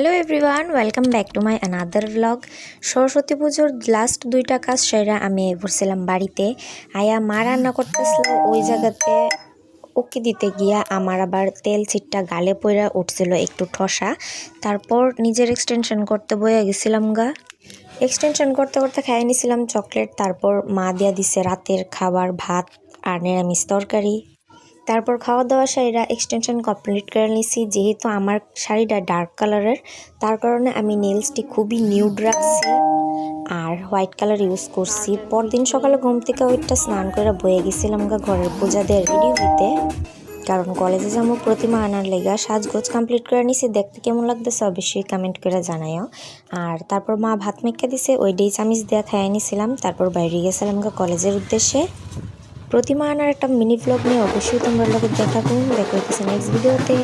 Hello everyone, welcome back to my another blog. Saraswati পুজোর last দুইটা কাজ সেরা আমি বসছিলাম বাড়িতে। আয়া মা রান্না করতেছিল, ওই জায়গাতে ওকে দিতে গিয়া আমার আবার তেল ছিটটা গালে পইরা উঠছিল একটু ঠসা। তারপর নিজের এক্সটেনশন করতে বয়ে গেছিলাম গা। এক্সটেনশন করতে করতে খাইয়ে নিছিলাম চকলেট। তারপর মা দিয়া দিছে রাতের খাবার, ভাত আর নিরামিষ তরকারি। তারপর খাওয়া দাওয়া শাড়িটা এক্সটেনশন কমপ্লিট করে নিছি। যেহেতু আমার শাড়িটা ডার্ক কালারের, তার কারণে আমি নেলসটি খুবই নিউড রাখছি আর হোয়াইট কালার ইউজ করছি। পরদিন সকালে ঘুম থেকে ওইটা স্নান করে বয়ে গেছিলাম গা ঘরের পূজা দিয়ে রেডি হইতে, কারণ কলেজে যাবো প্রতিমা আনার লেগা। সাজগোজ কমপ্লিট করে নিছি। দেখতে কেমন লাগতেছে অবশ্যই কমেন্ট করে জানাইও। আর তারপর মা ভাত মেখে দিছে, ওইটাই চামিচ দিয়ে খাইয়ে নিছিলাম। তারপর বাইরে গেছিলাম গা কলেজের উদ্দেশ্যে। প্রতিমা আনার একটা মিনি ব্লগ নিয়ে অবশ্যই তোমরা লোকের দেখা করুন। দেখা হইতেছে নেক্সট ভিডিওতে।